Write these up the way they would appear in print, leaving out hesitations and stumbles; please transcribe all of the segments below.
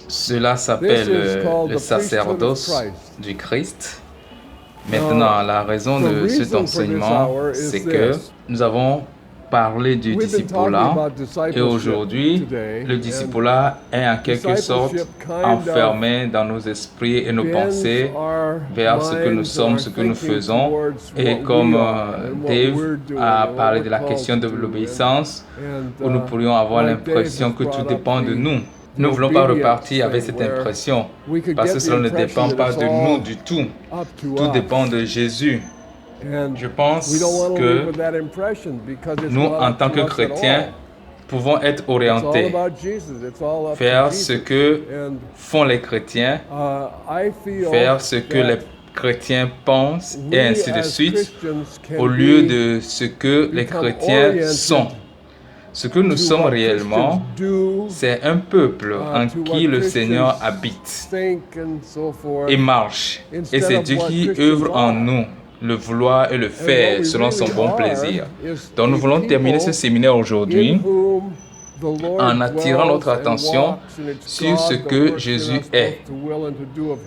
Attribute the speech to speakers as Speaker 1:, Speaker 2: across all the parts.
Speaker 1: Cela s'appelle le sacerdoce du Christ. Maintenant, la raison de cet enseignement, c'est que nous avons parlé du discipulat et aujourd'hui, le discipulat est en quelque sorte enfermé dans nos esprits et nos pensées vers ce que nous sommes, ce que nous faisons. Et comme Dave a parlé de la question de l'obéissance, où nous pourrions avoir l'impression que tout dépend de nous. Nous ne voulons pas repartir avec cette impression parce que cela ne dépend pas de nous du tout. Tout dépend de Jésus. Je pense que nous, en tant que chrétiens, pouvons être orientés vers ce que font les chrétiens, vers ce que les chrétiens pensent et ainsi de suite, au lieu de ce que les chrétiens sont. Ce que nous sommes réellement, c'est un peuple en qui le Seigneur habite et marche. Et c'est Dieu qui œuvre en nous, le vouloir et le faire selon son bon plaisir. Donc nous voulons terminer ce séminaire aujourd'hui en attirant notre attention sur ce que Jésus est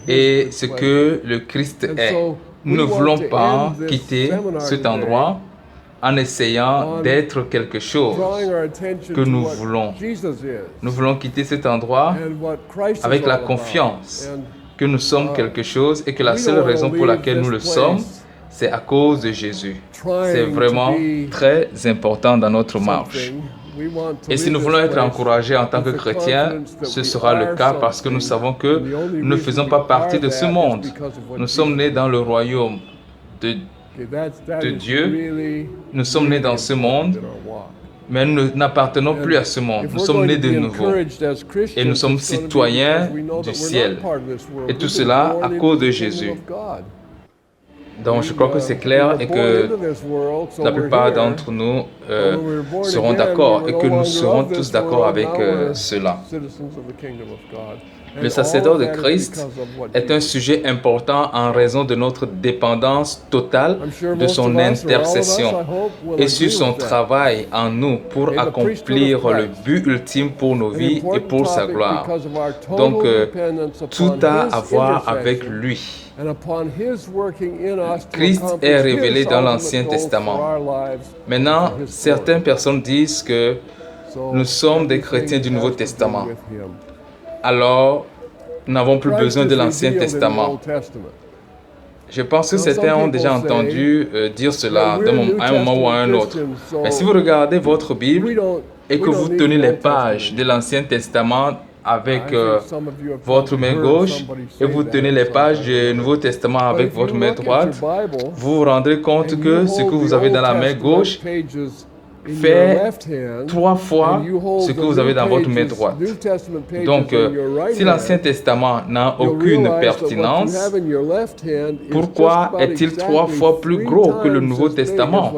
Speaker 1: et ce que le Christ est. Nous ne voulons pas quitter cet endroit en essayant d'être quelque chose que nous voulons. Nous voulons quitter cet endroit avec la confiance que nous sommes quelque chose et que la seule raison pour laquelle nous le sommes, c'est à cause de Jésus. C'est vraiment très important dans notre marche. Et si nous voulons être encouragés en tant que chrétiens, ce sera le cas parce que nous savons que nous ne faisons pas partie de ce monde. Nous sommes nés dans le royaume de Dieu. Nous sommes nés dans ce monde, mais nous n'appartenons plus à ce monde. Nous sommes nés de nouveau et nous sommes citoyens du ciel. Et tout cela à cause de Jésus. Donc je crois que c'est clair et que la plupart d'entre nous seront d'accord et que nous serons tous d'accord avec cela. Le sacerdoce de Christ est un sujet important en raison de notre dépendance totale de son intercession et sur son travail en nous pour accomplir le but ultime pour nos vies et pour sa gloire. Donc, tout a à voir avec lui. Christ est révélé dans l'Ancien Testament. Maintenant, certaines personnes disent que nous sommes des chrétiens du Nouveau Testament. Alors, nous n'avons plus besoin de l'Ancien Testament. Je pense que certains ont déjà entendu dire cela à un moment ou à un autre. Mais si vous regardez votre Bible et que vous tenez les pages de l'Ancien Testament avec votre main gauche et vous tenez les pages du Nouveau Testament avec votre main droite, vous vous rendrez compte que ce que vous avez dans la main gauche fait 3 fois ce que vous avez dans votre main droite. Donc, si l'Ancien Testament n'a aucune pertinence, pourquoi est-il 3 fois plus gros que le Nouveau Testament?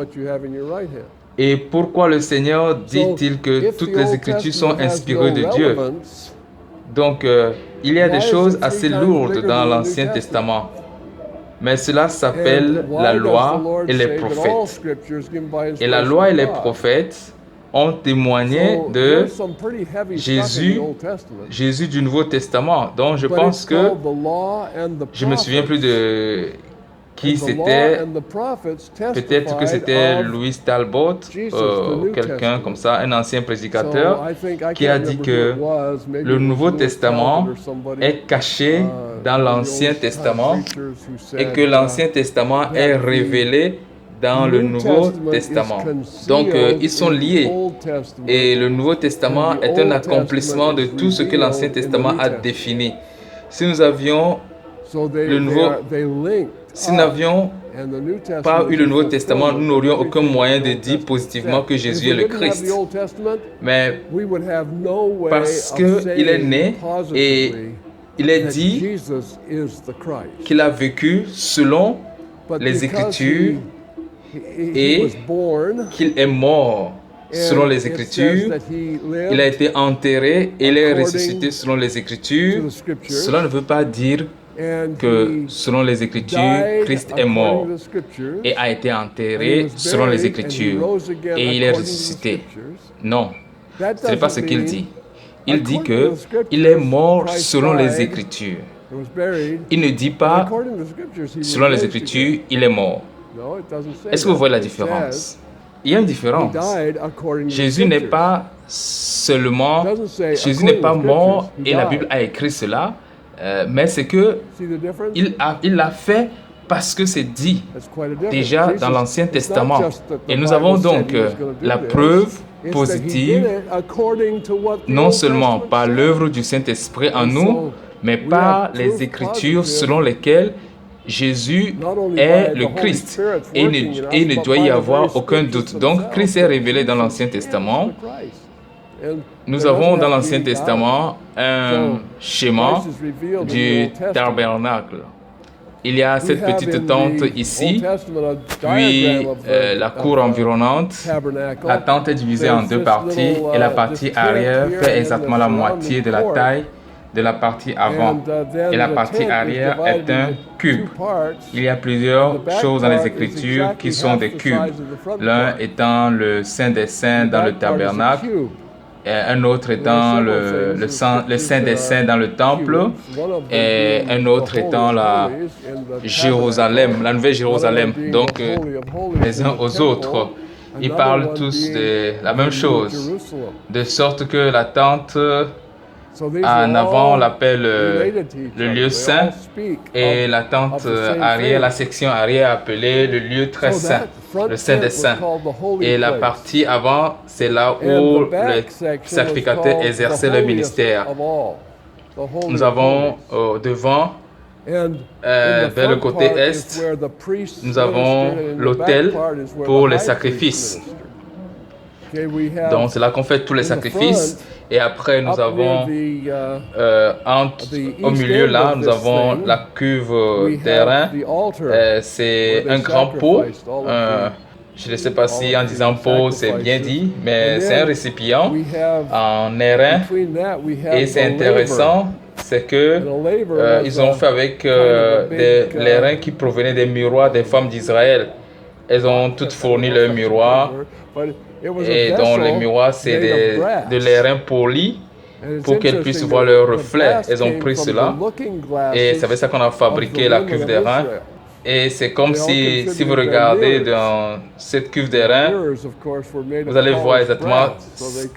Speaker 1: Et pourquoi le Seigneur dit-il que toutes les Écritures sont inspirées de Dieu? Donc, il y a des choses assez lourdes dans l'Ancien Testament. Mais cela s'appelle la loi et les prophètes. Et la loi et les prophètes ont témoigné de Jésus du Nouveau Testament. Donc je pense que, je ne me souviens plus de qui c'était, peut-être que c'était Louis Talbot, quelqu'un comme ça, un ancien prédicateur, qui a dit que le Nouveau Testament est caché dans l'Ancien Testament et que l'Ancien Testament est révélé dans le Nouveau Testament. Donc, ils sont liés. Et le Nouveau Testament est un accomplissement de tout ce que l'Ancien Testament a défini. Si nous avions si nous n'avions pas eu le Nouveau Testament, nous n'aurions aucun moyen de dire positivement que Jésus est le Christ. Mais parce qu'il est né et il est dit qu'il a vécu selon les Écritures et qu'il est mort selon les Écritures, il a été enterré et il est ressuscité selon les Écritures. Cela ne veut pas dire que selon les Écritures, Christ est mort et a été enterré selon les Écritures et il est ressuscité. Non, ce n'est pas ce qu'il dit. il dit qu'il est mort selon les Écritures. Il ne dit pas, selon les Écritures, il est mort. Est-ce que vous voyez la différence? Il y a une différence. Jésus n'est pas seulement, Jésus n'est pas mort et la Bible a écrit cela, mais c'est que il l'a fait parce que c'est dit déjà dans l'Ancien Testament. Et nous avons donc la preuve positive, non seulement par l'œuvre du Saint-Esprit en nous, mais par les Écritures selon lesquelles Jésus est le Christ. Et il ne doit y avoir aucun doute. Donc, Christ est révélé dans l'Ancien Testament. Nous avons dans l'Ancien Testament un schéma du tabernacle. Il y a cette petite tente ici, puis la cour environnante. La tente est divisée en deux parties et la partie arrière fait exactement la moitié de la taille de la partie avant. Et la partie arrière est un cube. Il y a plusieurs choses dans les Écritures qui sont des cubes. L'un étant le Saint des Saints dans le tabernacle, et un autre étant le Saint des Saints dans le temple, et un autre étant la Jérusalem, la Nouvelle Jérusalem. Donc, les uns aux autres, ils parlent tous de la même chose, de sorte que la tente en avant, on l'appelle le lieu saint, et la tente arrière, la section arrière appelée le lieu très saint, le Saint des Saints. Et la partie avant, c'est là où les sacrificateurs exerçaient leur ministère. Nous avons devant, vers le côté est, nous avons l'autel pour les sacrifices. Donc c'est là qu'on fait tous les sacrifices. Et après, nous avons, au milieu là, nous avons la cuve d'airain. C'est un grand pot. Je ne sais pas si en disant pot, c'est bien dit, mais c'est un récipient en airain. Et c'est intéressant, c'est que ils ont fait avec l'airain qui provenait des miroirs des femmes d'Israël. Elles ont toutes fourni leurs miroirs. Et dans les miroirs, c'est de l'airain poli pour qu'elles puissent voir leur reflet. Elles ont pris cela et c'est avec ça qu'on a fabriqué la cuve d'airain. Et c'est comme si vous regardez dans cette cuve d'airain, vous allez voir exactement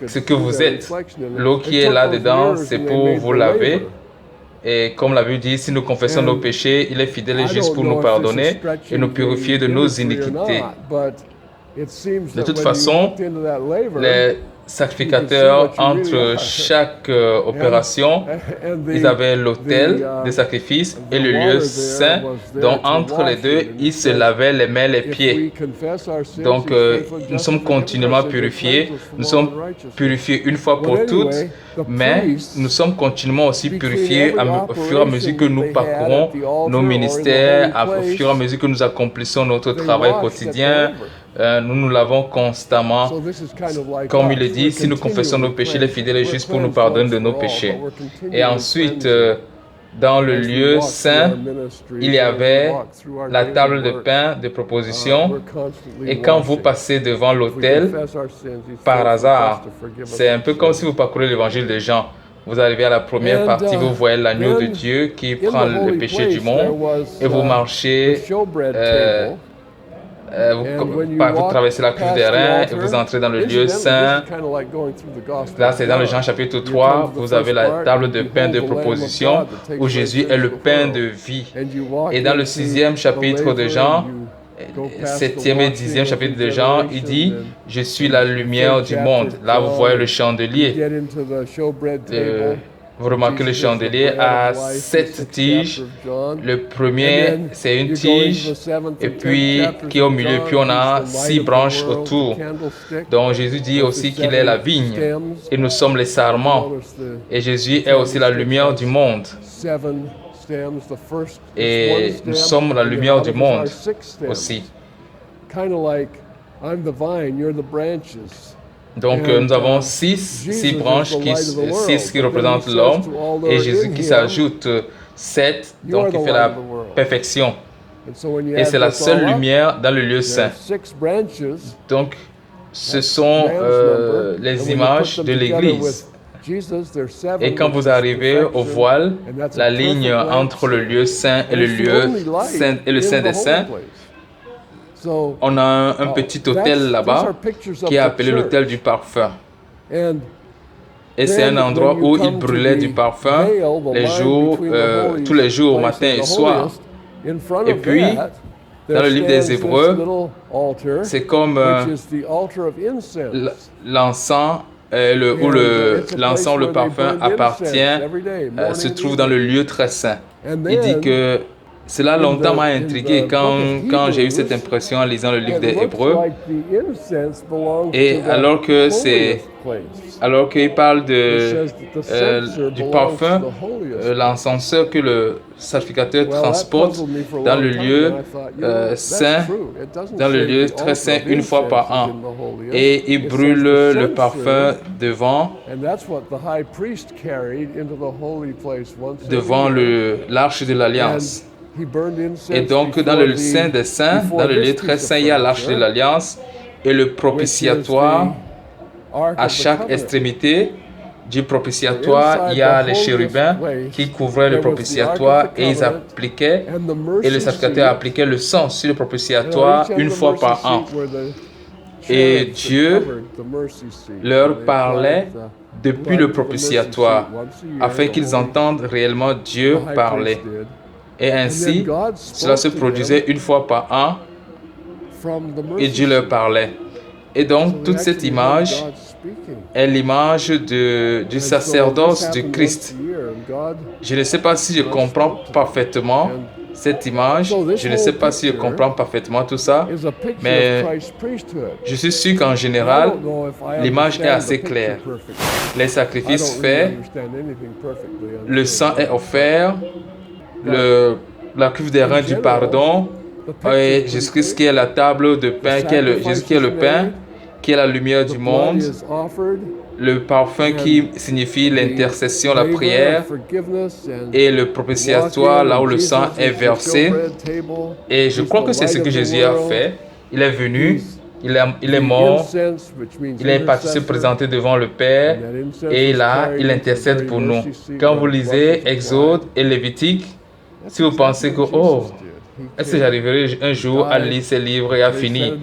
Speaker 1: ce que vous êtes. L'eau qui est là-dedans, c'est pour vous laver. Et comme la Bible dit, si nous confessons nos péchés, il est fidèle et juste pour nous pardonner et nous purifier de nos iniquités. De toute façon, les sacrificateurs, entre chaque opération, ils avaient l'autel de sacrifice et le lieu saint. Donc, entre les deux, ils se lavaient les mains, les pieds. Donc, nous sommes continuellement purifiés. Nous sommes purifiés une fois pour toutes, mais nous sommes continuellement aussi purifiés au fur et à mesure que nous parcourons nos ministères, au fur et à mesure que nous accomplissons notre travail quotidien. Nous nous lavons constamment. Comme il le dit, si nous confessons nos péchés, il est fidèle et juste pour nous pardonner de nos péchés. Et ensuite, dans le lieu saint, il y avait la table de pain de proposition. Et quand vous passez devant l'autel, par hasard, c'est un peu comme si vous parcourez l'évangile de Jean. Vous arrivez à la première partie, vous voyez l'agneau de Dieu qui prend le péché du monde et vous marchez. Vous traversez la cuve d'airain et vous entrez dans le lieu saint. Là, c'est dans le Jean chapitre 3. Vous avez la table de pain de proposition où Jésus est le pain de vie. Et dans le 6e chapitre de Jean, 7e et 10e chapitre de Jean, il dit « Je suis la lumière du monde ». Là, vous voyez le chandelier. Vous remarquez le chandelier a 7 tiges. Le premier, c'est une tige, et puis qui est au milieu, puis on a 6 branches autour. Donc Jésus dit aussi qu'il est la vigne, et nous sommes les sarments. Et Jésus est aussi la lumière du monde. Et nous sommes la lumière du monde aussi. Donc, nous avons 6 branches, 6 qui représentent l'homme, et Jésus qui s'ajoute 7, donc qui fait la perfection. Et c'est la seule lumière dans le lieu saint. Donc, ce sont les images de l'Église. Et quand vous arrivez au voile, la ligne entre le lieu saint et le lieu saint et le saint des saints, on a un petit autel là-bas qui est appelé l'autel du parfum. Et c'est un endroit où il brûlait du parfum tous les jours, matin et soir. Et puis, dans le livre des Hébreux, c'est comme l'encens, l'encens, le parfum appartient, se trouve dans le lieu très saint. Il dit que cela longtemps m'a intrigué quand j'ai eu cette impression en lisant le livre des Hébreux. Et alors qu'il parle du parfum, l'encenseur que le sacrificateur transporte dans le lieu saint, dans le lieu très saint une fois par an. Et il brûle le parfum devant l'arche de l'Alliance. Et donc, dans le Saint des Saints, dans le lieu très saint, il y a l'arche de l'Alliance et le propitiatoire. À chaque extrémité du propitiatoire, il y a les chérubins qui couvraient le propitiatoire et ils appliquaient, et le sacrificateur appliquait le sang sur le propitiatoire une fois par an. Et Dieu leur parlait depuis le propitiatoire afin qu'ils entendent réellement Dieu parler. Et ainsi, cela se produisait une fois par an et Dieu leur parlait. Et donc, toute cette image est l'image du sacerdoce du Christ. Je ne sais pas si je comprends parfaitement cette image, je ne sais pas si je comprends parfaitement tout ça, mais je suis sûr qu'en général, l'image est assez claire. Les sacrifices faits, le sang est offert, la cuve des reins du pardon, et Jésus-Christ qui est la table de pain, Jésus qui est le pain, qui est la lumière du monde, le parfum qui signifie l'intercession, la prière, et le propitiatoire, là où le sang est versé. Et je crois que c'est ce que Jésus a fait. Il est venu, il est mort, il est parti se présenter devant le Père, et là, il intercède pour nous. Quand vous lisez Exode et Lévitique, si vous pensez que, est-ce que j'arriverai un jour à lire ces livres et à finir?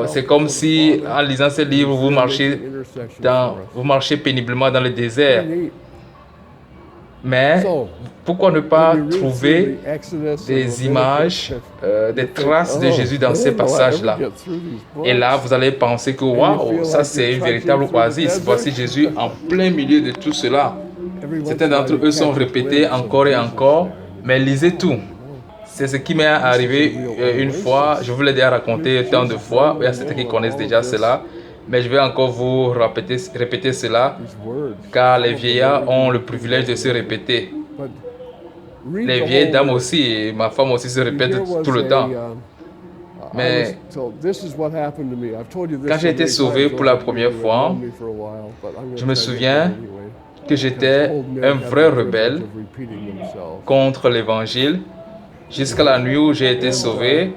Speaker 1: C'est comme si, en lisant ces livres, vous marchez péniblement dans le désert. Mais pourquoi ne pas trouver des images, des traces de Jésus dans ces passages-là? Et là, vous allez penser que, waouh, ça c'est une véritable oasis. Voici Jésus en plein milieu de tout cela. Certains d'entre eux sont répétés encore et encore, mais lisez tout. C'est ce qui m'est arrivé une fois. Je vous l'ai déjà raconté tant de fois. Il y a certains qui connaissent déjà cela. Mais je vais encore vous répéter cela, car les vieillards ont le privilège de se répéter. Les vieilles dames aussi, et ma femme aussi se répète tout le temps. Mais quand j'ai été sauvé pour la première fois, je me souviens que j'étais un vrai rebelle contre l'Évangile. Jusqu'à la nuit où j'ai été sauvé,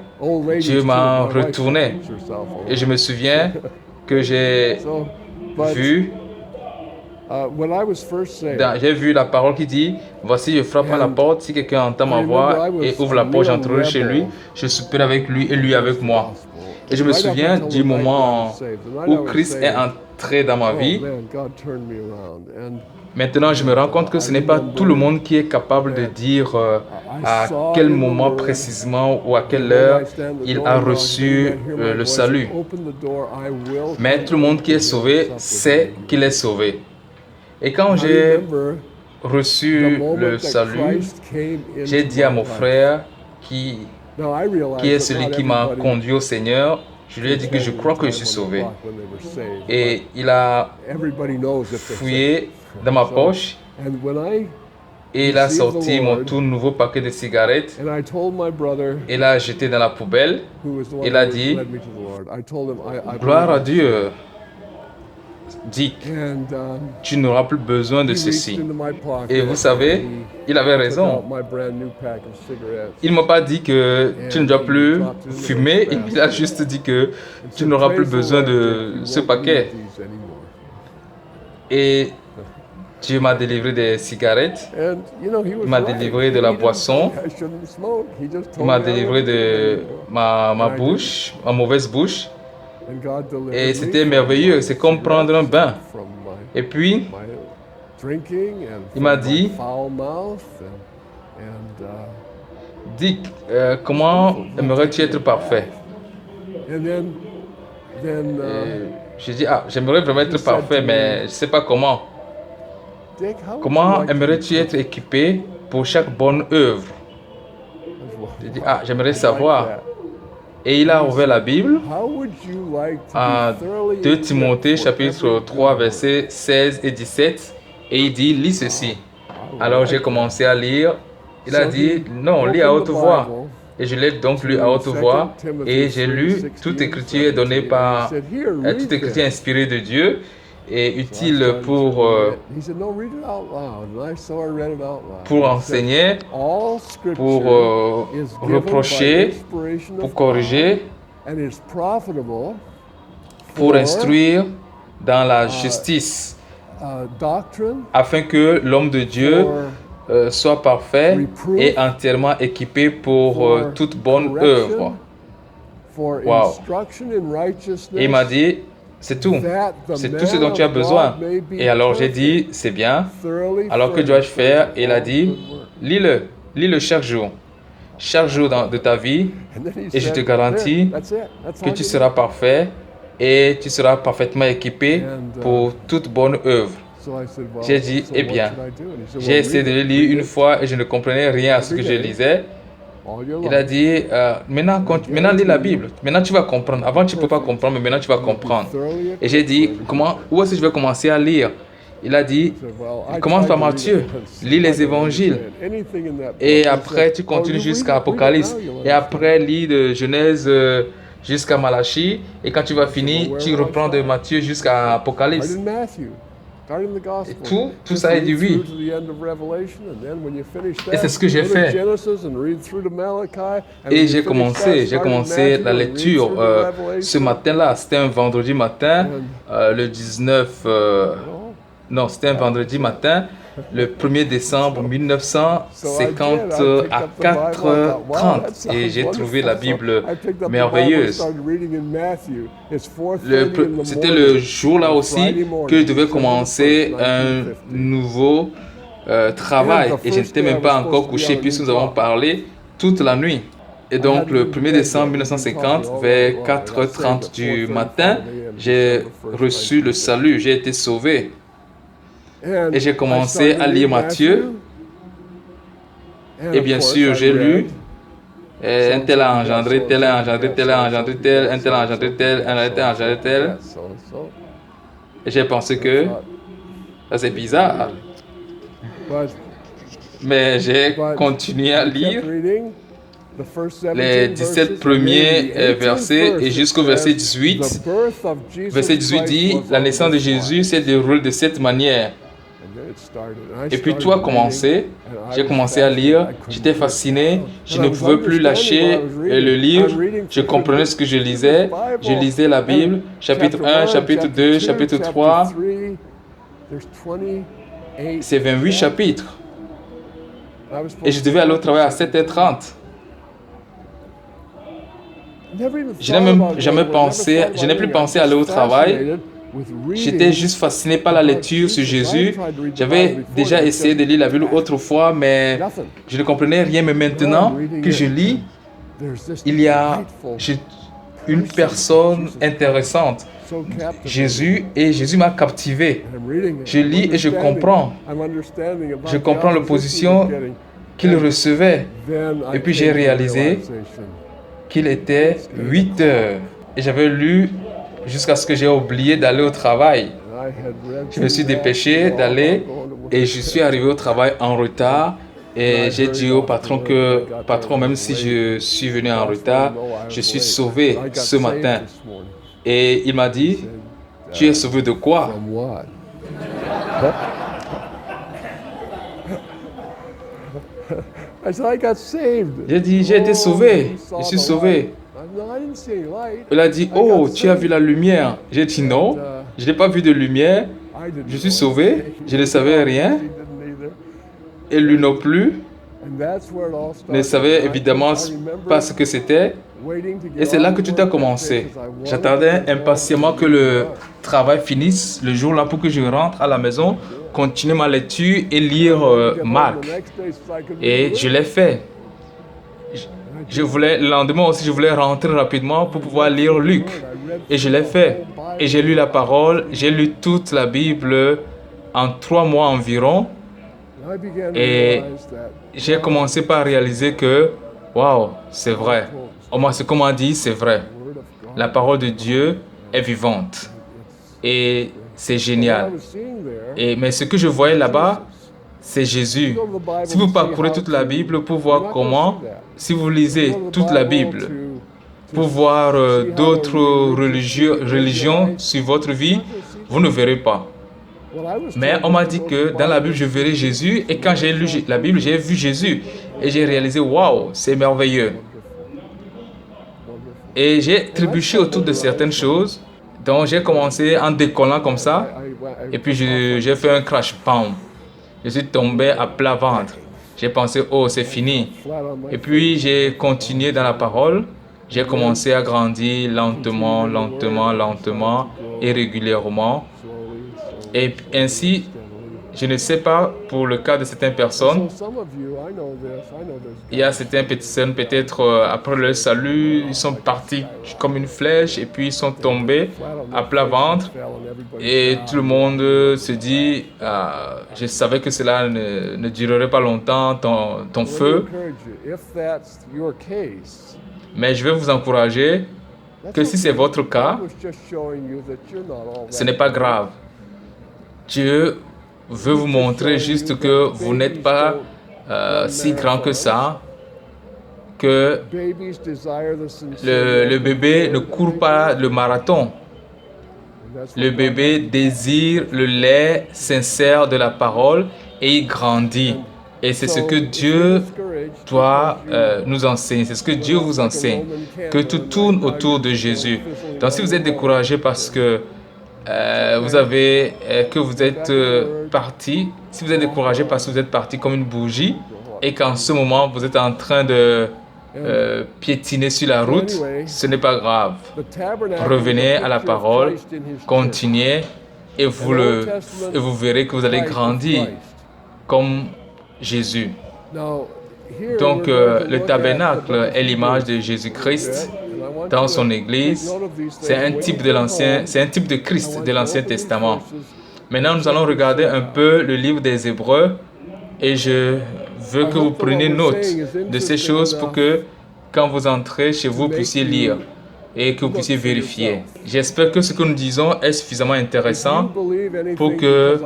Speaker 1: Dieu m'a retourné. Et je me souviens que j'ai vu la parole qui dit « Voici, je frappe à la porte, si quelqu'un entend ma voix et ouvre la porte, j'entrerai chez lui, je souperai avec lui et lui avec moi. » Et je me souviens du moment où Christ est entré dans ma vie. Maintenant, je me rends compte que ce n'est pas tout le monde qui est capable de dire à quel moment précisément ou à quelle heure il a reçu le salut. Mais tout le monde qui est sauvé sait qu'il est sauvé. Et quand j'ai reçu le salut, j'ai dit à mon frère qui est celui qui m'a conduit au Seigneur, je lui ai dit que je crois que je suis sauvé. Et il a fouillé dans ma poche et il a sorti mon tout nouveau paquet de cigarettes et l'a jeté dans la poubelle. Il a dit « Gloire à Dieu, Dick, tu n'auras plus besoin de ceci. » Et vous savez, il avait raison. Il ne m'a pas dit que tu ne dois plus fumer, il a juste dit que tu n'auras plus besoin de ce paquet. Et Dieu m'a délivré des cigarettes. Il m'a délivré de la boisson. Il m'a délivré de ma bouche, ma mauvaise bouche. Et c'était merveilleux. C'est comme prendre un bain. Et puis, il m'a dit, Dick, comment aimerais-tu être parfait? J'ai dit, j'aimerais vraiment être parfait, mais je ne sais pas comment. Comment aimerais-tu être équipé pour chaque bonne œuvre? J'ai dit, j'aimerais savoir. Et il a ouvert la Bible à 2 Timothée chapitre 3 versets 16 et 17 et il dit, lis ceci. Alors j'ai commencé à lire. Il a dit, non, lis à haute voix. Et je l'ai donc lu à haute voix et j'ai lu toute écriture donnée par, toute écriture inspirée de Dieu et utile pour enseigner, pour reprocher, pour corriger, pour instruire dans la justice, afin que l'homme de Dieu soit parfait et entièrement équipé pour toute bonne œuvre. Wow. Et il m'a dit, c'est tout ce dont tu as besoin. Et alors j'ai dit, c'est bien. Alors que dois-je faire? Et il a dit, lis-le chaque jour de ta vie. Et je te garantis que tu seras parfait et tu seras parfaitement équipé pour toute bonne œuvre. J'ai dit, eh bien, j'ai essayé de le lire une fois et je ne comprenais rien à ce que je lisais. Il a dit, maintenant lis la Bible. Maintenant tu vas comprendre. Avant tu ne peux pas comprendre, mais maintenant tu vas comprendre. Et j'ai dit, où est-ce que je vais commencer à lire? Il a dit, commence par Matthieu, lis les évangiles. Et après tu continues jusqu'à Apocalypse. Et après lis de Genèse jusqu'à Malachie. Et quand tu vas finir, tu reprends de Matthieu jusqu'à Apocalypse. Et tout ça est dit oui. Et c'est ce que j'ai fait. Et j'ai commencé la lecture ce matin-là. C'était un vendredi matin, le 19... non, c'était un vendredi matin, le 1er décembre 1950 à 4h30. Et j'ai trouvé la Bible merveilleuse. C'était le jour-là aussi que je devais commencer un nouveau travail. Et je n'étais même pas encore couché puisque nous avons parlé toute la nuit. Et donc le 1er décembre 1950, vers 4h30 du matin, j'ai reçu le salut, j'ai été sauvé. Et j'ai commencé à lire Matthieu. Et bien sûr, j'ai lu un tel a engendré, tel a engendré, tel a engendré, tel, un tel a engendré, tel, un tel a engendré, tel. Et j'ai pensé que ça c'est bizarre. Mais j'ai continué à lire les 17 premiers versets et jusqu'au verset 18. Verset 18 dit, la naissance de Jésus s'est déroulée de cette manière. Et puis tout a commencé, j'ai commencé à lire, j'étais fasciné, je ne pouvais plus lâcher le livre, je comprenais ce que je lisais la Bible, chapitre 1, chapitre 2, chapitre 3, c'est 28 chapitres. Et je devais aller au travail à 7h30. Je n'ai même jamais pensé, je n'ai plus pensé à aller au travail. J'étais juste fasciné par la lecture sur Jésus. J'avais déjà essayé de lire la Bible autrefois, mais je ne comprenais rien. Mais maintenant que je lis, il y a une personne intéressante, Jésus, et Jésus m'a captivé. Je lis et je comprends. Je comprends l'opposition qu'il recevait. Et puis j'ai réalisé qu'il était 8 heures. Et j'avais lu jusqu'à ce que j'ai oublié d'aller au travail. Je me suis dépêché d'aller et je suis arrivé au travail en retard. Et j'ai dit au patron que, patron, même si je suis venu en retard, je suis sauvé ce matin. Et il m'a dit, tu es sauvé de quoi? J'ai dit, j'ai été sauvé, je suis sauvé. Il a dit, oh, tu as vu la lumière? J'ai dit, non, je n'ai pas vu de lumière. Je suis sauvé, je ne savais rien, et lui non plus ne savait évidemment pas ce que c'était. Et c'est là que tout a commencé. J'attendais impatiemment que le travail finisse le jour-là pour que je rentre à la maison, continuer ma lecture et lire Marc. Et je l'ai fait. Le lendemain aussi, je voulais rentrer rapidement pour pouvoir lire Luc. Et je l'ai fait. Et j'ai lu la parole, j'ai lu toute la Bible en 3 mois environ. Et j'ai commencé par réaliser que, waouh, c'est vrai. Au moins, ce qu'on m'a dit, c'est vrai. La parole de Dieu est vivante. Et c'est génial. Mais ce que je voyais là-bas, c'est Jésus. Si vous parcourez toute la Bible pour voir comment, si vous lisez toute la Bible, pour voir d'autres religions sur votre vie, vous ne verrez pas. Mais on m'a dit que dans la Bible, je verrai Jésus. Et quand j'ai lu la Bible, j'ai vu Jésus. Et j'ai réalisé, waouh, c'est merveilleux. Et j'ai trébuché autour de certaines choses. Donc j'ai commencé en décollant comme ça. Et puis j'ai fait un crash, bam. Je suis tombé à plat ventre. J'ai pensé, oh, c'est fini. Et puis j'ai continué dans la parole. J'ai commencé à grandir lentement, lentement, lentement et régulièrement. Et ainsi, je ne sais pas pour le cas de certaines personnes, il y a certaines personnes peut-être après le salut, ils sont partis comme une flèche et puis ils sont tombés à plat ventre et tout le monde se dit, je savais que cela ne durerait pas longtemps, ton feu. Mais je vais vous encourager que si c'est votre cas, ce n'est pas grave. Dieu veut vous montrer juste que vous n'êtes pas si grand que ça, que le bébé ne court pas le marathon. Le bébé désire le lait sincère de la parole et il grandit. Et c'est ce que Dieu doit nous enseigner, c'est ce que Dieu vous enseigne, que tout tourne autour de Jésus. Donc si vous êtes découragé parce que vous êtes parti, si vous êtes découragé parce que vous êtes parti comme une bougie et qu'en ce moment vous êtes en train de piétiner sur la route, ce n'est pas grave. Revenez à la parole, continuez et vous verrez que vous allez grandir comme Jésus. Donc le tabernacle est l'image de Jésus-Christ dans son Église. C'est un type de Christ de l'Ancien Testament. Maintenant, nous allons regarder un peu le livre des Hébreux et je veux que vous preniez note de ces choses pour que quand vous entrez chez vous, vous puissiez lire et que vous puissiez vérifier. J'espère que ce que nous disons est suffisamment intéressant pour que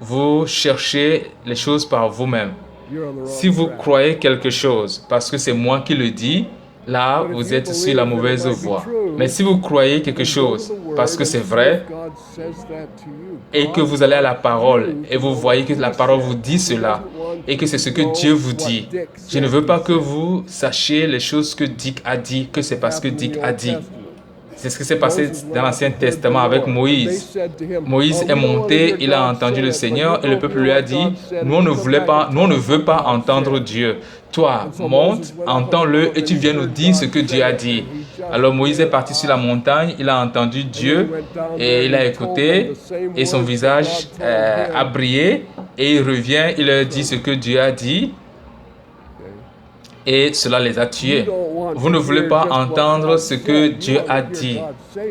Speaker 1: vous cherchiez les choses par vous-même. Si vous croyez quelque chose parce que c'est moi qui le dis, là, vous êtes sur la mauvaise voie. Mais si vous croyez quelque chose parce que c'est vrai et que vous allez à la parole et vous voyez que la parole vous dit cela et que c'est ce que Dieu vous dit, je ne veux pas que vous sachiez les choses que Dick a dit, que c'est parce que Dick a dit. C'est ce qui s'est passé dans l'Ancien Testament avec Moïse. Moïse est monté, il a entendu le Seigneur et le peuple lui a dit, nous on ne veut pas entendre Dieu. Toi, monte, entends-le et tu viens nous dire ce que Dieu a dit. Alors Moïse est parti sur la montagne, il a entendu Dieu et il a écouté et son visage a brillé et il revient, il leur dit ce que Dieu a dit. Et cela les a tués. Vous ne voulez pas entendre ce que Dieu a dit.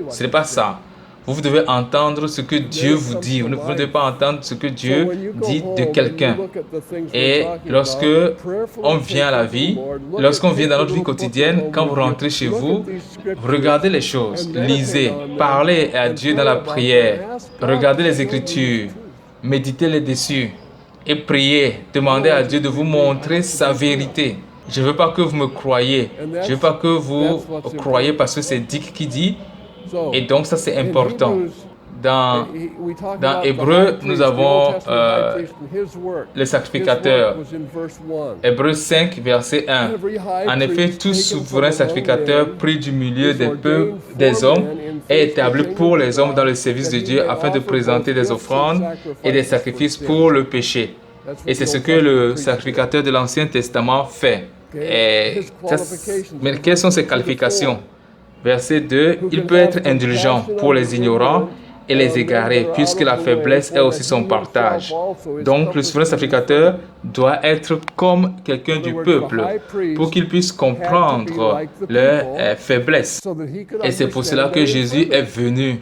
Speaker 1: Ce n'est pas ça. Vous devez entendre ce que Dieu vous dit. Vous ne devez pas entendre ce que Dieu dit de quelqu'un. Et lorsque on vient à la vie, lorsqu'on vient dans notre vie quotidienne, quand vous rentrez chez vous, regardez les choses, lisez, parlez à Dieu dans la prière, regardez les Écritures, méditez-les dessus et priez, demandez à Dieu de vous montrer sa vérité. Je ne veux pas que vous me croyez. Je ne veux pas que vous croyez parce que c'est Dick qui dit. Et donc ça c'est important. Dans Hébreu, nous avons le sacrificateur. Hébreu 5, verset 1. En effet, tout souverain sacrificateur pris du milieu des hommes est établi pour les hommes dans le service de Dieu afin de présenter des offrandes et des sacrifices pour le péché. Et c'est ce que le sacrificateur de l'Ancien Testament fait. Mais quelles sont ses qualifications? Verset 2, il peut être indulgent pour les ignorants et les égarés, puisque la faiblesse est aussi son partage. Donc, le souverain sacrificateur doit être comme quelqu'un du peuple pour qu'il puisse comprendre leurs faiblesses. Et c'est pour cela que Jésus est venu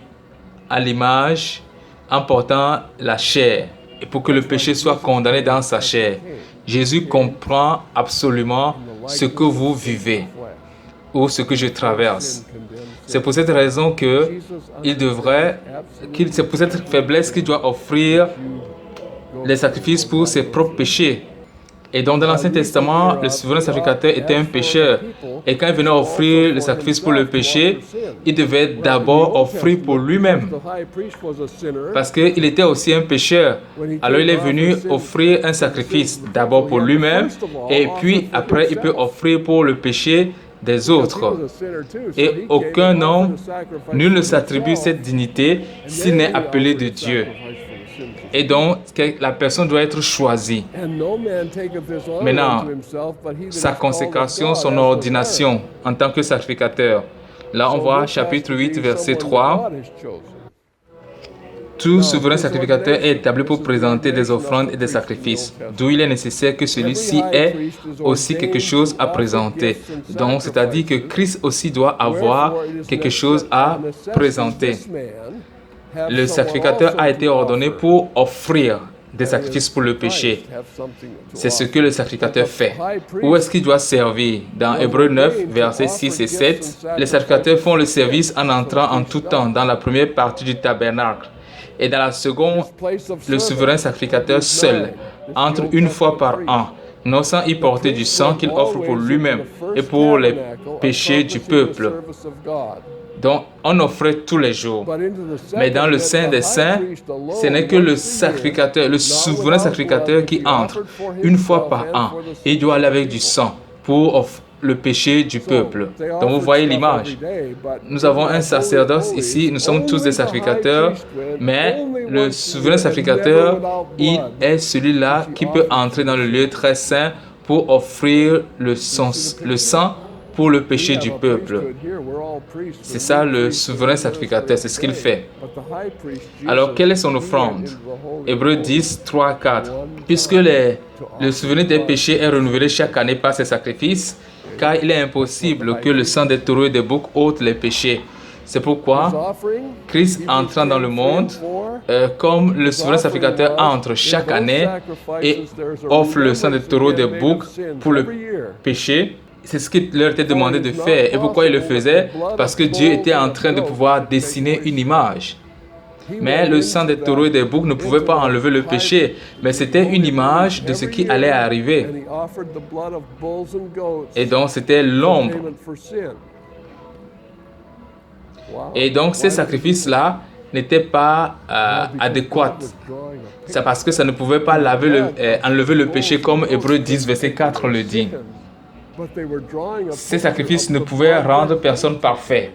Speaker 1: à l'image en portant la chair, et pour que le péché soit condamné dans sa chair. Jésus comprend absolument ce que vous vivez ou ce que je traverse. C'est pour cette raison que c'est pour cette faiblesse qu'il doit offrir les sacrifices pour ses propres péchés. Et donc dans l'Ancien Testament, le souverain sacrificateur était un pécheur. Et quand il venait offrir le sacrifice pour le péché, il devait d'abord offrir pour lui-même. Parce qu'il était aussi un pécheur. Alors il est venu offrir un sacrifice d'abord pour lui-même. Et puis après, il peut offrir pour le péché des autres. Et aucun homme, nul ne s'attribue cette dignité s'il n'est appelé de Dieu. Et donc, la personne doit être choisie. Maintenant, sa consécration, son ordination en tant que sacrificateur. Là, on voit chapitre 8, verset 3. Tout souverain sacrificateur est établi pour présenter des offrandes et des sacrifices, d'où il est nécessaire que celui-ci ait aussi quelque chose à présenter. Donc, c'est-à-dire que Christ aussi doit avoir quelque chose à présenter. Le sacrificateur a été ordonné pour offrir des sacrifices pour le péché. C'est ce que le sacrificateur fait. Où est-ce qu'il doit servir? Dans Hébreu 9, versets 6 et 7, les sacrificateurs font le service en entrant en tout temps dans la première partie du tabernacle. Et dans la seconde, le souverain sacrificateur seul entre une fois par an, non sans y porter du sang qu'il offre pour lui-même et pour les péchés du peuple. Donc, on offrait tous les jours. Mais dans le Saint des Saints, ce n'est que le sacrificateur, le souverain sacrificateur qui entre une fois par an. Et il doit aller avec du sang pour le péché du peuple. Donc, vous voyez l'image. Nous avons un sacerdoce ici, nous sommes tous des sacrificateurs, mais le souverain sacrificateur, il est celui-là qui peut entrer dans le lieu très saint pour offrir le sang pour le péché du peuple. C'est ça le souverain sacrificateur, c'est ce qu'il fait. Alors, quelle est son offrande? Hébreux 10, 3, 4. Puisque le souvenir des péchés est renouvelé chaque année par ses sacrifices, car il est impossible que le sang des taureaux et des boucs ôte les péchés. C'est pourquoi Christ entrant dans le monde, comme le souverain sacrificateur entre chaque année et offre le sang des taureaux et des boucs pour le péché, c'est ce qu'il leur était demandé de faire. Et pourquoi il le faisait? Parce que Dieu était en train de pouvoir dessiner une image. Mais le sang des taureaux et des boucs ne pouvait pas enlever le péché. Mais c'était une image de ce qui allait arriver. Et donc c'était l'ombre. Et donc ces sacrifices-là n'étaient pas adéquats. C'est parce que ça ne pouvait pas enlever le péché comme Hébreux 10, verset 4 le dit. Ces sacrifices ne pouvaient rendre personne parfait.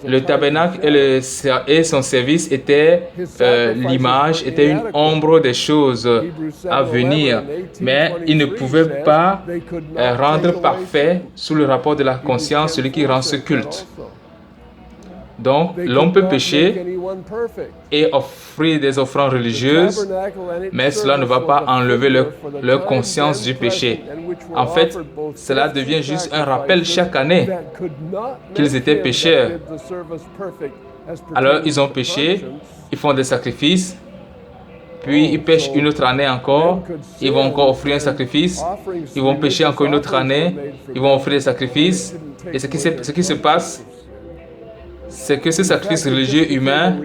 Speaker 1: Le tabernacle et son service étaient l'image, était une ombre des choses à venir, mais il ne pouvait pas rendre parfait sous le rapport de la conscience celui qui rend ce culte. Donc, l'homme peut pécher et offrir des offrandes religieuses, mais cela ne va pas enlever leur conscience du péché. En fait, cela devient juste un rappel chaque année qu'ils étaient pécheurs. Alors, ils ont péché, ils font des sacrifices, puis ils pêchent une autre année encore, ils vont encore offrir un sacrifice, ils vont pécher encore une autre année, ils vont offrir des sacrifices. Et ce qui se passe, c'est que ce sacrifice religieux humain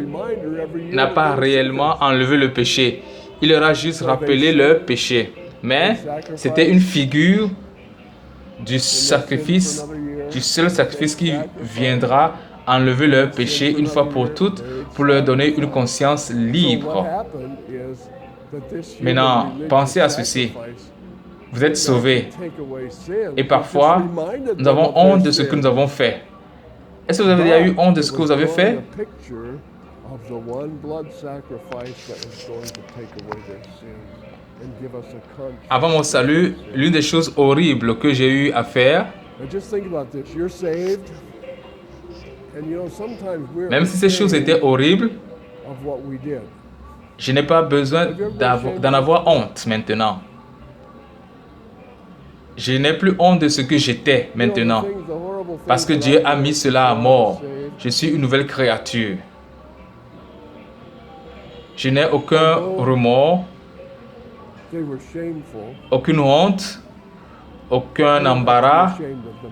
Speaker 1: n'a pas réellement enlevé le péché. Il leur a juste rappelé leur péché. Mais c'était une figure du sacrifice, du seul sacrifice qui viendra enlevé leurs péchés une fois pour toutes, pour leur donner une conscience libre. Maintenant, pensez à ceci. Vous êtes sauvés. Et parfois, nous avons honte de ce que nous avons fait. Est-ce que vous avez déjà eu honte de ce que vous avez fait? Avant mon salut, l'une des choses horribles que j'ai eu à faire, même si ces choses étaient horribles, je n'ai pas besoin d'en avoir honte maintenant. Je n'ai plus honte de ce que j'étais maintenant, parce que Dieu a mis cela à mort. Je suis une nouvelle créature. Je n'ai aucun remords, aucune honte, aucun embarras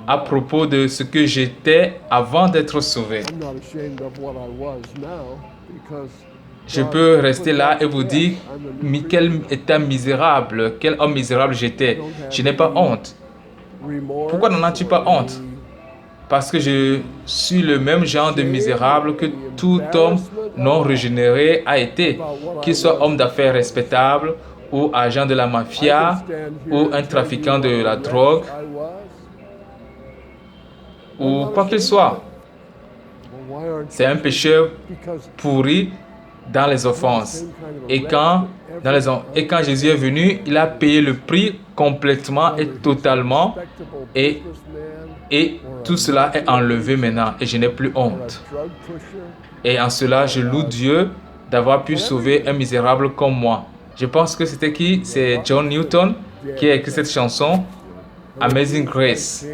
Speaker 1: à propos de ce que j'étais avant d'être sauvé. Je peux rester là et vous dire quel état misérable, quel homme misérable j'étais. Je n'ai pas honte. Pourquoi n'en as-tu pas honte? Parce que je suis le même genre de misérable que tout homme non régénéré a été, qu'il soit homme d'affaires respectable, ou agent de la mafia, ou un trafiquant de la drogue, ou quoi qu'il soit. C'est un pécheur pourri dans les offenses. Et quand Jésus est venu, il a payé le prix complètement et totalement. Et tout cela est enlevé maintenant. Et je n'ai plus honte. Et en cela, je loue Dieu d'avoir pu sauver un misérable comme moi. Je pense que c'était qui? C'est John Newton qui a écrit cette chanson, Amazing Grace.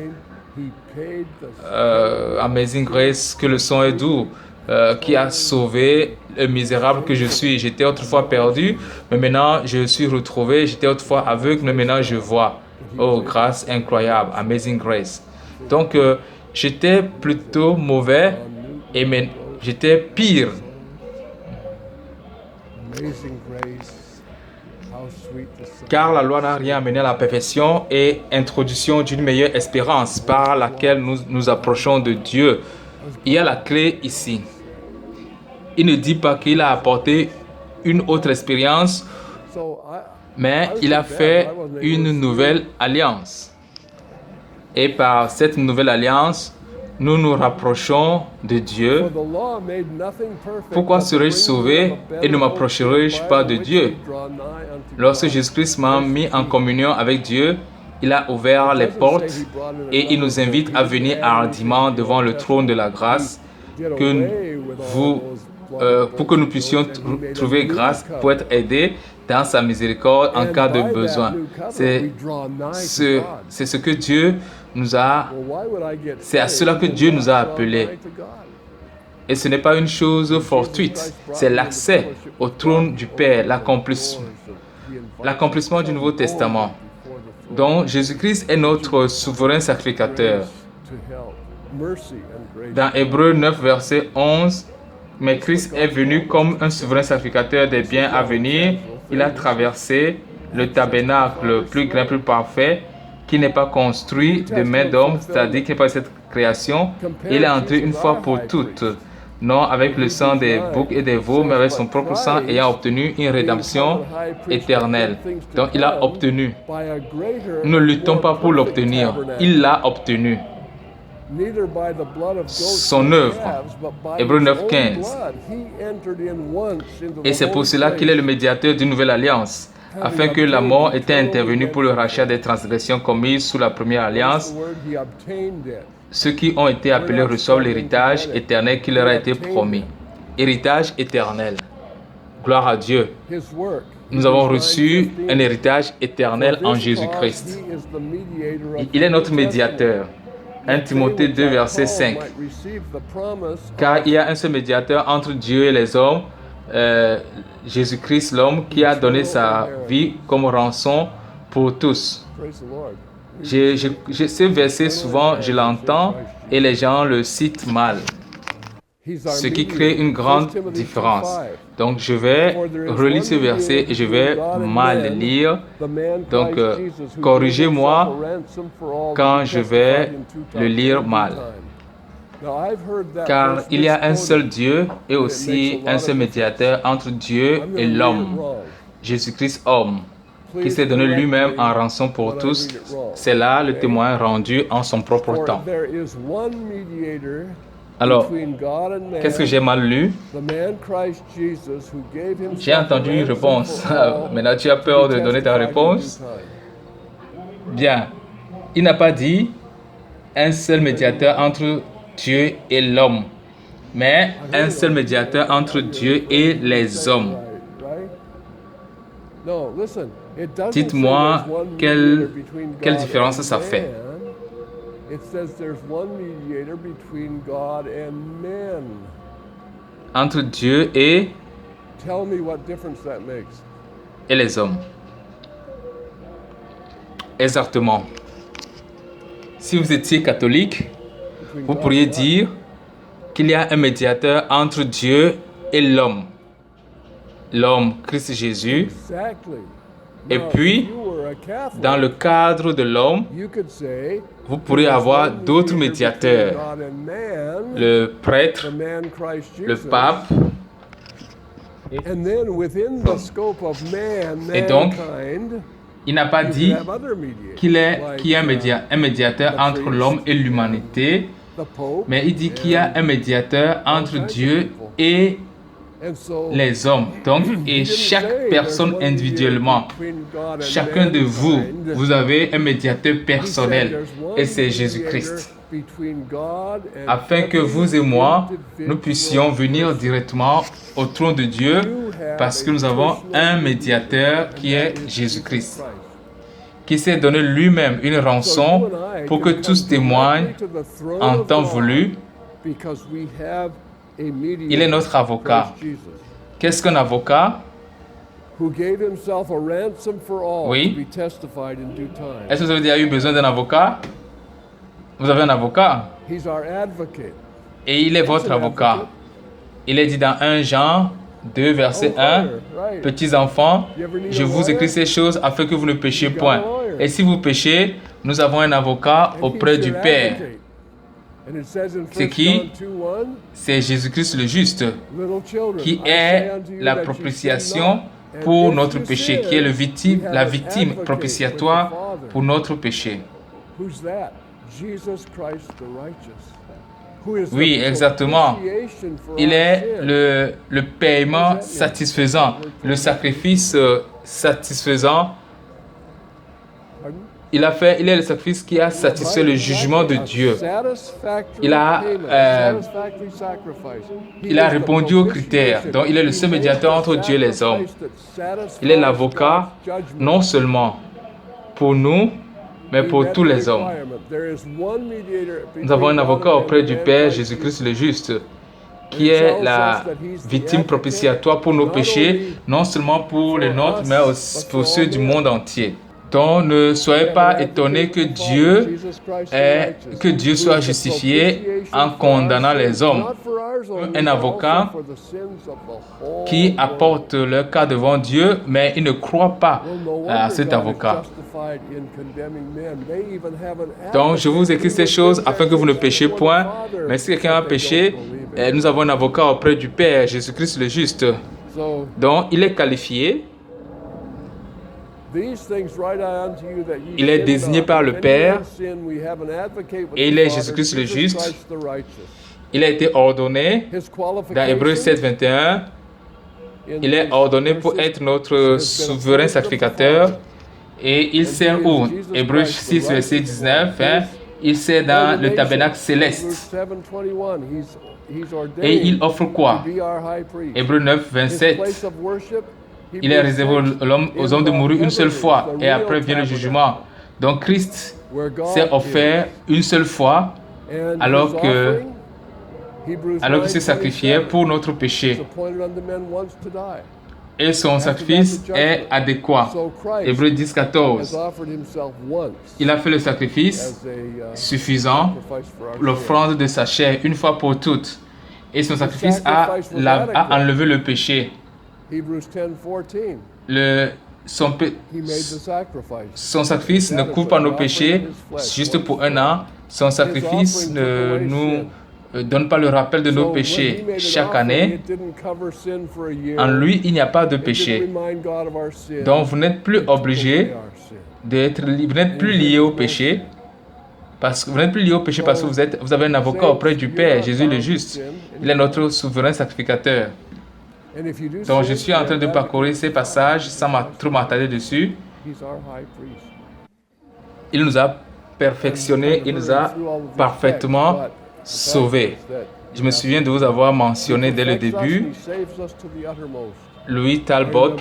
Speaker 1: Amazing Grace, que le son est doux, qui a sauvé le misérable que je suis. J'étais autrefois perdu, mais maintenant je suis retrouvé. J'étais autrefois aveugle, mais maintenant je vois. Oh, grâce incroyable, Amazing Grace. Donc, j'étais plutôt mauvais et j'étais pire. Car la loi n'a rien amené à la perfection et introduction d'une meilleure espérance par laquelle nous nous approchons de Dieu. Il y a la clé ici. Il ne dit pas qu'il a apporté une autre expérience, mais il a fait une nouvelle alliance. Et par cette nouvelle alliance, nous nous rapprochons de Dieu. Pourquoi serais-je sauvé et ne m'approcherai-je pas de Dieu? Lorsque Jésus-Christ m'a mis en communion avec Dieu, il a ouvert les portes et il nous invite à venir hardiment devant le trône de la grâce pour que nous puissions trouver grâce pour être aidés dans sa miséricorde en cas de besoin. C'est ce que Dieu nous a, c'est à cela que Dieu nous a appelés. Et ce n'est pas une chose fortuite, c'est l'accès au trône du Père, l'accomplissement du Nouveau Testament. Donc Jésus-Christ est notre souverain sacrificateur. Dans Hébreux 9, verset 11, mais Christ est venu comme un souverain sacrificateur des biens à venir. Il a traversé le tabernacle plus grand, plus parfait, qui n'est pas construit de main d'homme, c'est-à-dire qui n'est pas cette création. Il est entré une fois pour toutes, non avec le sang des boucs et des veaux, mais avec son propre sang, ayant obtenu une rédemption éternelle. Donc il a obtenu. Nous ne luttons pas pour l'obtenir, il l'a obtenu. Son œuvre, Hébreux 9, 15. Et c'est pour cela qu'il est le médiateur d'une nouvelle alliance, afin que la mort était intervenue pour le rachat des transgressions commises sous la première alliance. Ceux qui ont été appelés reçoivent l'héritage éternel qui leur a été promis. Héritage éternel. Gloire à Dieu. Nous avons reçu un héritage éternel en Jésus-Christ. Il est notre médiateur. 1 Timothée 2, verset 5. Car il y a un seul médiateur entre Dieu et les hommes, Jésus-Christ, l'homme, qui a donné sa vie comme rançon pour tous. Ce verset, souvent, je l'entends et les gens le citent mal, ce qui crée une grande différence. Donc, je vais relire ce verset et je vais mal le lire. Donc, corrigez-moi quand je vais le lire mal. Car il y a un seul Dieu et aussi un seul médiateur entre Dieu et l'homme, Jésus-Christ homme, qui s'est donné lui-même en rançon pour tous. C'est là le témoin rendu en son propre temps. Alors, qu'est-ce que j'ai mal lu? J'ai entendu une réponse. Maintenant, tu as peur de donner ta réponse? Bien. Il n'a pas dit un seul médiateur entre Dieu et l'homme, mais un seul médiateur entre Dieu et les hommes. Dites-moi quelle différence ça fait. Entre Dieu et les hommes. Exactement. Si vous étiez catholique, vous pourriez dire qu'il y a un médiateur entre Dieu et l'homme. L'homme, Christ Jésus. Et puis, dans le cadre de l'homme, vous pourriez avoir d'autres médiateurs. Le prêtre, le pape. Et donc, il n'a pas dit qu'il y a un médiateur entre l'homme et l'humanité, mais il dit qu'il y a un médiateur entre Dieu et les hommes. Donc, et chaque personne individuellement, chacun de vous, vous avez un médiateur personnel, et c'est Jésus-Christ. Afin que vous et moi, nous puissions venir directement au trône de Dieu, parce que nous avons un médiateur qui est Jésus-Christ, qui s'est donné lui-même une rançon pour que tous témoignent en temps voulu. Il est notre avocat. Qu'est-ce qu'un avocat? Oui. Est-ce que vous avez déjà eu besoin d'un avocat? Vous avez un avocat? Et il est votre avocat. Il est dit dans 1 Jean 2, verset 1, « Petits enfants, je vous écris ces choses afin que vous ne péchiez point. Et si vous péchez, nous avons un avocat auprès du Père. » C'est qui? C'est Jésus-Christ le juste, qui est la propitiation pour notre péché, qui est la victime propitiatoire pour notre péché. Oui, exactement. Il est le paiement satisfaisant, le sacrifice satisfaisant. Il est le sacrifice qui a satisfait le jugement de Dieu. Il a répondu aux critères. Donc, il est le seul médiateur entre Dieu et les hommes. Il est l'avocat non seulement pour nous, mais pour tous les hommes. Nous avons un avocat auprès du Père, Jésus-Christ le juste, qui est la victime propitiatoire pour nos péchés, non seulement pour les nôtres, mais aussi pour ceux du monde entier. Donc, ne soyez pas étonnés que Dieu soit justifié en condamnant les hommes. Un avocat qui apporte leur cas devant Dieu, mais il ne croit pas à cet avocat. Donc, je vous écris ces choses afin que vous ne péchiez point. Mais si quelqu'un a péché, nous avons un avocat auprès du Père, Jésus-Christ le juste. Donc, il est qualifié. Il est désigné par le Père et il est Jésus-Christ le juste. Il a été ordonné dans Hébreux 7, 21. Il est ordonné pour être notre souverain sacrificateur. Et il sert où? Hébreux 6, verset 19. Il sert dans le tabernacle céleste. Et il offre quoi? Hébreux 9, 27. Il est réservé aux hommes de mourir une seule fois et après vient le jugement. Donc Christ s'est offert une seule fois alors qu'il s'est sacrifié pour notre péché. Et son sacrifice est adéquat. Hébreux 10, 14. Il a fait le sacrifice suffisant, l'offrande de sa chair une fois pour toutes. Et son sacrifice a enlevé le péché. Son sacrifice ne couvre pas nos péchés juste pour 1 an. Son sacrifice donne pas le rappel de nos péchés chaque année, en lui, il n'y a pas de péché. Donc, vous n'êtes plus obligé d'être, vous n'êtes plus lié au péché, parce que vous n'êtes plus lié au péché parce que vous avez un avocat auprès du Père, Jésus le juste. Il est notre souverain sacrificateur. Donc, je suis en train de parcourir ces passages sans trop m'attarder dessus. Il nous a perfectionnés, il nous a parfaitement sauvés. Je me souviens de vous avoir mentionné dès le début Louis Talbot,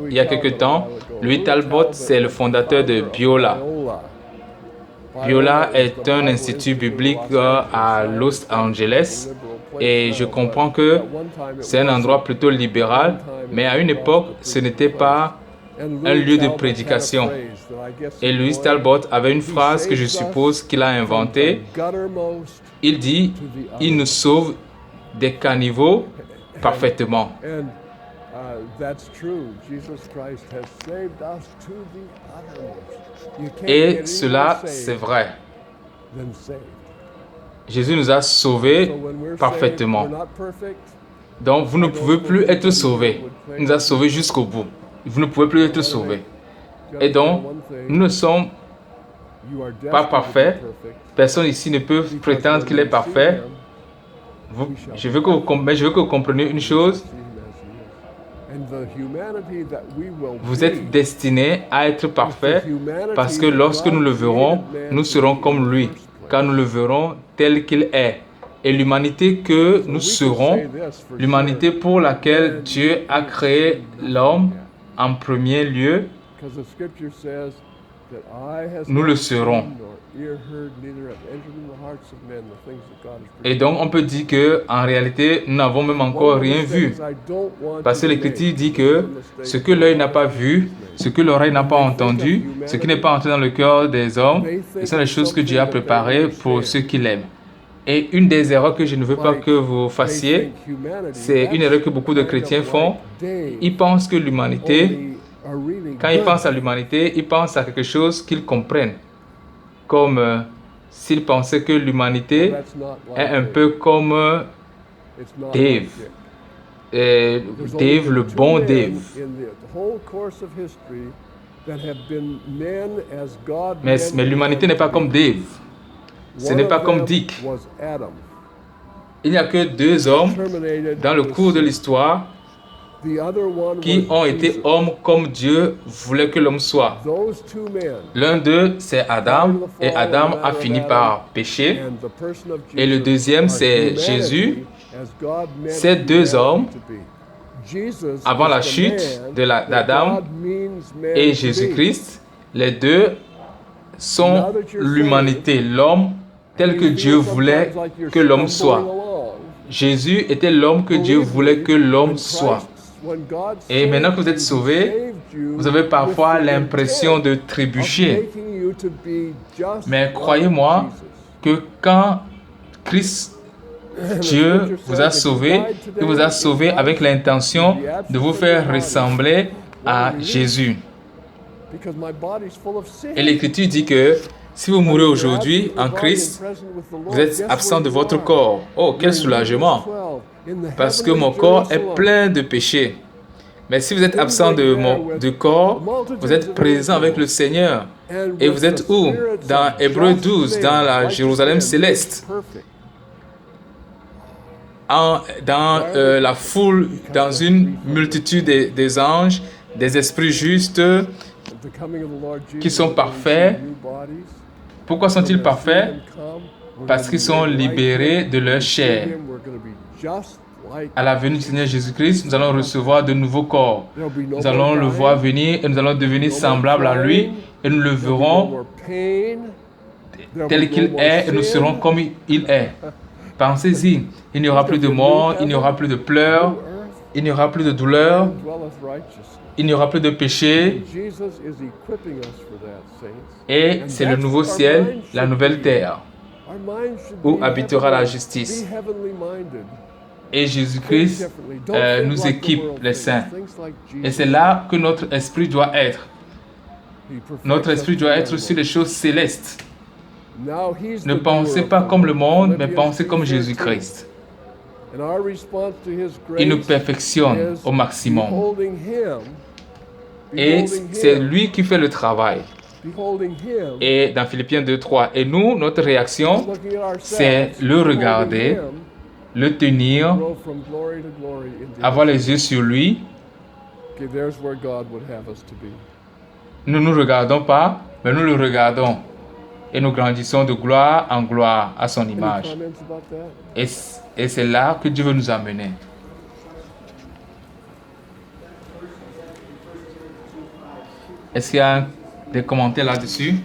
Speaker 1: il y a quelque temps. Louis Talbot, c'est le fondateur de Biola. Biola est un institut biblique à Los Angeles et je comprends que c'est un endroit plutôt libéral, mais à une époque, ce n'était pas un lieu de prédication. Et Louis Talbot avait une phrase que je suppose qu'il a inventée. Il dit, il nous sauve des caniveaux parfaitement. Et cela, c'est vrai. Jésus nous a sauvés parfaitement. Donc, vous ne pouvez plus être sauvés. Il nous a sauvés jusqu'au bout. Vous ne pouvez plus être sauvés. Et donc, nous ne sommes pas parfaits. Personne ici ne peut prétendre qu'il est parfait. Je veux que vous compreniez une chose. Vous êtes destinés à être parfaits parce que lorsque nous le verrons, nous serons comme lui, car nous le verrons tel qu'il est. Et l'humanité que nous serons, l'humanité pour laquelle Dieu a créé l'homme en premier lieu, nous le serons. Et donc on peut dire que en réalité nous n'avons même encore rien vu, parce que l'Écriture dit que ce que l'œil n'a pas vu, ce que l'oreille n'a pas entendu, ce qui n'est pas entré dans le cœur des hommes, ce sont les choses que Dieu a préparées pour ceux qui l'aiment. Et une des erreurs que je ne veux pas que vous fassiez, c'est une erreur que beaucoup de chrétiens font. Ils pensent que l'humanité, quand ils pensent à l'humanité, ils pensent à quelque chose qu'ils comprennent. Comme s'ils pensaient que l'humanité est un peu comme Dave. Dave, le bon Dave. Mais l'humanité n'est pas comme Dave. Ce n'est pas comme Dick. Il n'y a que deux hommes dans le cours de l'histoire qui ont été hommes comme Dieu voulait que l'homme soit. L'un d'eux, c'est Adam, et Adam a fini par pécher. Et le deuxième, c'est Jésus. Ces deux hommes, avant la chute d'Adam et Jésus-Christ, les deux sont l'humanité, l'homme tel que Dieu voulait que l'homme soit. Jésus était l'homme que Dieu voulait que l'homme soit. Et maintenant que vous êtes sauvés, vous avez parfois l'impression de trébucher. Mais croyez-moi que quand Christ, Dieu, vous a sauvé, il vous a sauvé avec l'intention de vous faire ressembler à Jésus. Et l'Écriture dit que si vous mourrez aujourd'hui en Christ, vous êtes absent de votre corps. Oh, quel soulagement! Parce que mon corps est plein de péchés. Mais si vous êtes absent de corps, vous êtes présent avec le Seigneur. Et vous êtes où? Dans Hébreux 12, dans la Jérusalem céleste. Dans la foule, dans une multitude des anges, des esprits justes qui sont parfaits. Pourquoi sont-ils parfaits? Parce qu'ils sont libérés de leur chair. À la venue du Seigneur Jésus-Christ, nous allons recevoir de nouveaux corps. Nous allons le voir venir et nous allons devenir semblables à lui et nous le verrons tel qu'il est et nous serons comme il est. Pensez-y, il n'y aura plus de mort, il n'y aura plus de pleurs, il n'y aura plus de douleur, il n'y aura plus de péché. Et c'est le nouveau ciel, la nouvelle terre, où habitera la justice. Et Jésus-Christ nous équipe, les saints. Et c'est là que notre esprit doit être. Notre esprit doit être sur les choses célestes. Ne pensez pas comme le monde, mais pensez comme Jésus-Christ. Il nous perfectionne au maximum. Et c'est lui qui fait le travail. Et dans Philippiens 2:3, et nous, notre réaction, c'est le regarder, le tenir, avoir les yeux sur lui. Nous ne nous regardons pas, mais nous le regardons. Et nous grandissons de gloire en gloire à son image. Et c'est là que Dieu veut nous amener. Est-ce qu'il y a des commentaires là-dessus?